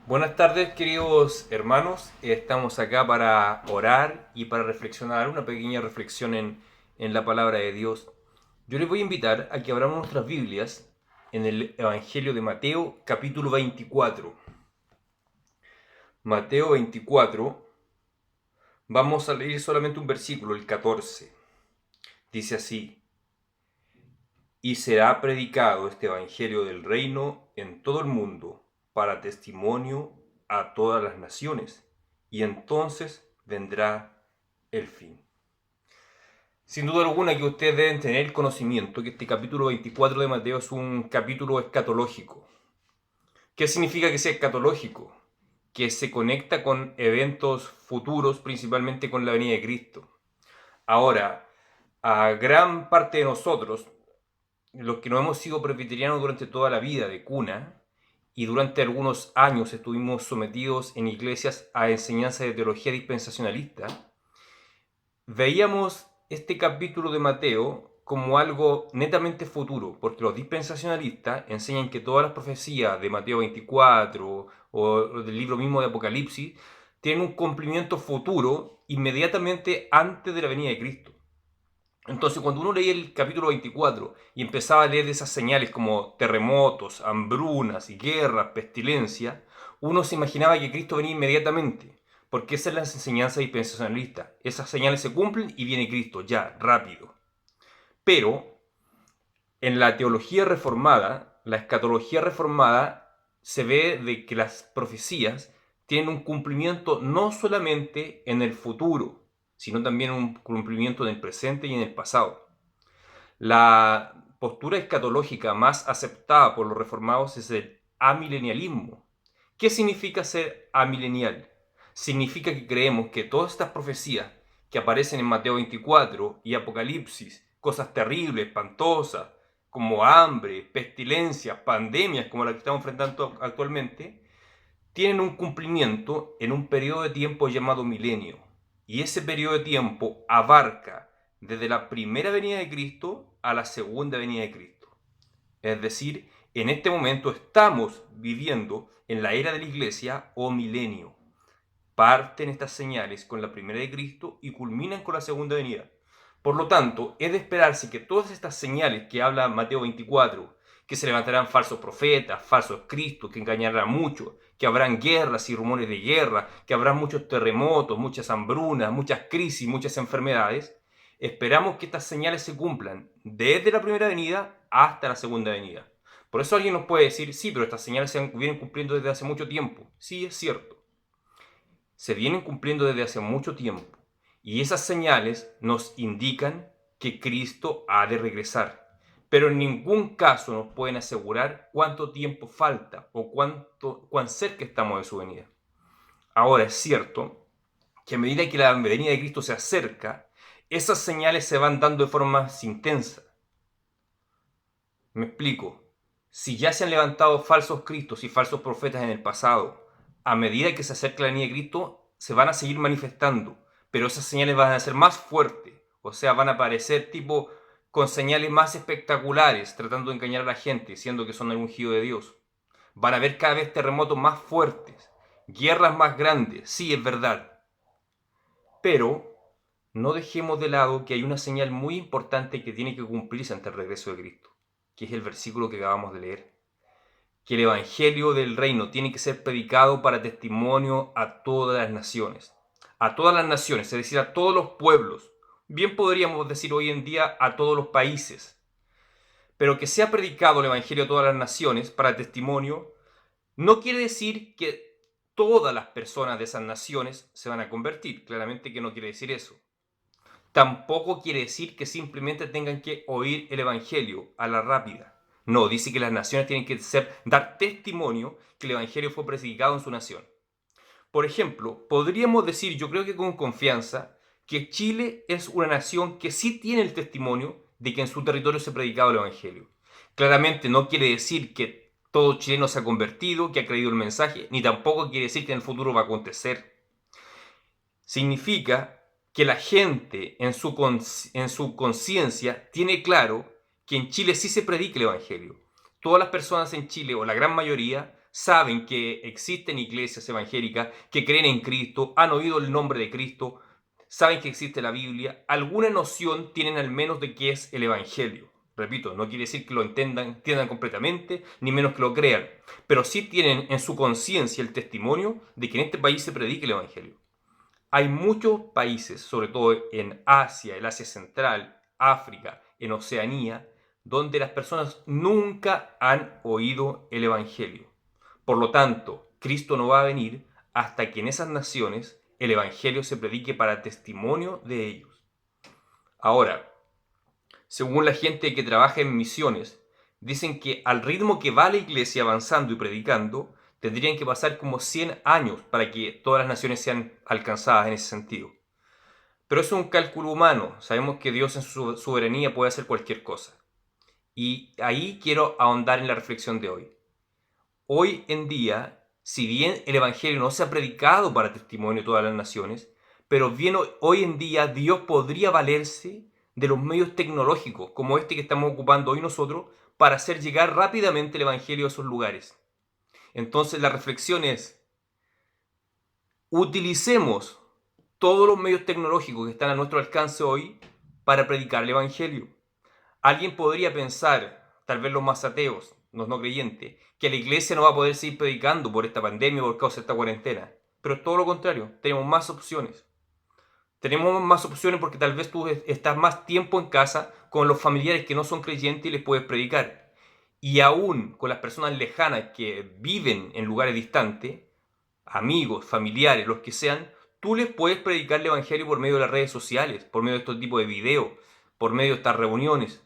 Buenas tardes, queridos hermanos. Estamos acá para orar y para reflexionar, una pequeña reflexión en la palabra de Dios. Yo les voy a invitar a que abramos nuestras Biblias en el Evangelio de Mateo, capítulo 24. Mateo 24, vamos a leer solamente un versículo, el 14. Dice así: Y será predicado este Evangelio del reino en todo el mundo para testimonio a todas las naciones, y entonces vendrá el fin. Sin duda alguna que ustedes deben tener el conocimiento que este capítulo 24 de Mateo es un capítulo escatológico. ¿Qué significa que sea escatológico? Que se conecta con eventos futuros, principalmente con la venida de Cristo. Ahora, a gran parte de nosotros, los que no hemos sido presbiterianos durante toda la vida de cuna, y durante algunos años estuvimos sometidos en iglesias a enseñanza de teología dispensacionalista, veíamos este capítulo de Mateo como algo netamente futuro, porque los dispensacionalistas enseñan que todas las profecías de Mateo 24 o del libro mismo de Apocalipsis tienen un cumplimiento futuro inmediatamente antes de la venida de Cristo. Entonces, cuando uno leía el capítulo 24 y empezaba a leer esas señales como terremotos, hambrunas, guerras, pestilencia, uno se imaginaba que Cristo venía inmediatamente, porque esa es la enseñanza dispensacionalista. Esas señales se cumplen y viene Cristo, ya, rápido. Pero en la teología reformada, la escatología reformada, se ve de que las profecías tienen un cumplimiento no solamente en el futuro, sino también un cumplimiento en el presente y en el pasado. La postura escatológica más aceptada por los reformados es el amilenialismo. ¿Qué significa ser amilenial? Significa que creemos que todas estas profecías que aparecen en Mateo 24 y Apocalipsis, cosas terribles, espantosas, como hambre, pestilencias, pandemias como la que estamos enfrentando actualmente, tienen un cumplimiento en un periodo de tiempo llamado milenio. Y ese periodo de tiempo abarca desde la primera venida de Cristo a la segunda venida de Cristo. Es decir, en este momento estamos viviendo en la era de la iglesia o milenio. Parten estas señales con la primera de Cristo y culminan con la segunda venida. Por lo tanto, es de esperarse que todas estas señales que habla Mateo 24, que se levantarán falsos profetas, falsos cristos, que engañarán mucho, que habrán guerras y rumores de guerra, que habrá muchos terremotos, muchas hambrunas, muchas crisis, muchas enfermedades, esperamos que estas señales se cumplan desde la primera venida hasta la segunda venida. Por eso alguien nos puede decir, sí, pero estas señales se vienen cumpliendo desde hace mucho tiempo. Sí, es cierto, se vienen cumpliendo desde hace mucho tiempo, y esas señales nos indican que Cristo ha de regresar. Pero en ningún caso nos pueden asegurar cuánto tiempo falta o cuán cerca estamos de su venida. Ahora es cierto que a medida que la venida de Cristo se acerca, esas señales se van dando de forma más intensa. Me explico. Si ya se han levantado falsos cristos y falsos profetas en el pasado, a medida que se acerca la venida de Cristo, se van a seguir manifestando, pero esas señales van a ser más fuertes, o sea, van a aparecer tipo con señales más espectaculares, tratando de engañar a la gente, siendo que son el ungido de Dios. Van a haber cada vez terremotos más fuertes, guerras más grandes, sí, es verdad. Pero no dejemos de lado que hay una señal muy importante que tiene que cumplirse ante el regreso de Cristo, que es el versículo que acabamos de leer, que el Evangelio del Reino tiene que ser predicado para testimonio a todas las naciones. A todas las naciones, es decir, a todos los pueblos. Bien podríamos decir hoy en día a todos los países. Pero que sea predicado el Evangelio a todas las naciones para testimonio no quiere decir que todas las personas de esas naciones se van a convertir. Claramente que no quiere decir eso. Tampoco quiere decir que simplemente tengan que oír el Evangelio a la rápida. No, dice que las naciones tienen que dar testimonio que el Evangelio fue predicado en su nación. Por ejemplo, podríamos decir, yo creo que con confianza, que Chile es una nación que sí tiene el testimonio de que en su territorio se ha predicado el Evangelio. Claramente no quiere decir que todo chileno se ha convertido, que ha creído el mensaje, ni tampoco quiere decir que en el futuro va a acontecer. Significa que la gente en su conciencia tiene claro que en Chile sí se predica el Evangelio. Todas las personas en Chile, o la gran mayoría, saben que existen iglesias evangélicas que creen en Cristo, han oído el nombre de Cristo, saben que existe la Biblia, alguna noción tienen al menos de qué es el Evangelio. Repito, no quiere decir que lo entiendan completamente, ni menos que lo crean, pero sí tienen en su conciencia el testimonio de que en este país se predica el Evangelio. Hay muchos países, sobre todo en Asia, el Asia Central, África, en Oceanía, donde las personas nunca han oído el Evangelio. Por lo tanto, Cristo no va a venir hasta que en esas naciones el Evangelio se predique para testimonio de ellos. Ahora, según la gente que trabaja en misiones, dicen que al ritmo que va la iglesia avanzando y predicando, tendrían que pasar como 100 años para que todas las naciones sean alcanzadas en ese sentido. Pero eso es un cálculo humano. Sabemos que Dios en su soberanía puede hacer cualquier cosa. Y ahí quiero ahondar en la reflexión de hoy. Hoy en día, si bien el Evangelio no se ha predicado para testimonio de todas las naciones, pero bien hoy en día Dios podría valerse de los medios tecnológicos, como este que estamos ocupando hoy nosotros, para hacer llegar rápidamente el Evangelio a esos lugares. Entonces la reflexión es, utilicemos todos los medios tecnológicos que están a nuestro alcance hoy para predicar el Evangelio. Alguien podría pensar, tal vez los más ateos, los no creyentes, que la iglesia no va a poder seguir predicando por esta pandemia o por causa de esta cuarentena. Pero es todo lo contrario, tenemos más opciones. Tenemos más opciones porque tal vez tú estás más tiempo en casa con los familiares que no son creyentes y les puedes predicar. Y aún con las personas lejanas que viven en lugares distantes, amigos, familiares, los que sean, tú les puedes predicar el Evangelio por medio de las redes sociales, por medio de estos tipos de videos, por medio de estas reuniones.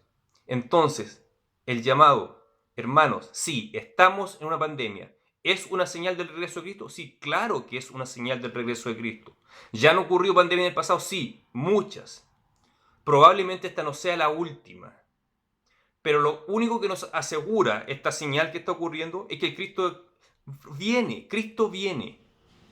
Entonces, el llamado, hermanos, sí, estamos en una pandemia. ¿Es una señal del regreso de Cristo? Sí, claro que es una señal del regreso de Cristo. ¿Ya han ocurrido pandemias en el pasado? Sí, muchas. Probablemente esta no sea la última. Pero lo único que nos asegura esta señal que está ocurriendo es que Cristo viene,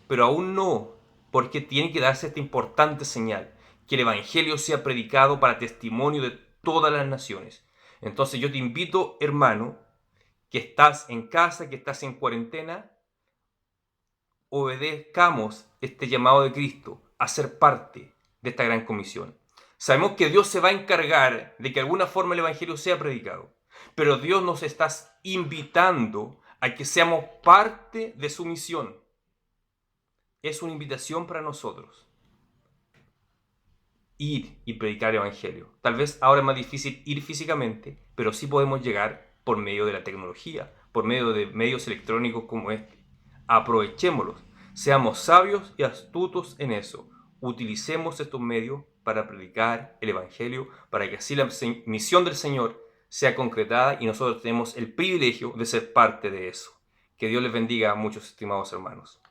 pero aún no, porque tiene que darse esta importante señal, que el Evangelio sea predicado para testimonio de todas las naciones. Entonces yo te invito, hermano, que estás en casa, que estás en cuarentena, obedezcamos este llamado de Cristo a ser parte de esta gran comisión. Sabemos que Dios se va a encargar de que de alguna forma el Evangelio sea predicado, pero Dios nos está invitando a que seamos parte de su misión. Es una invitación para nosotros. Ir y predicar el Evangelio. Tal vez ahora es más difícil ir físicamente, pero sí podemos llegar por medio de la tecnología, por medio de medios electrónicos como este. Aprovechémoslos, seamos sabios y astutos en eso. Utilicemos estos medios para predicar el Evangelio, para que así la misión del Señor sea concretada y nosotros tenemos el privilegio de ser parte de eso. Que Dios les bendiga a muchos estimados hermanos.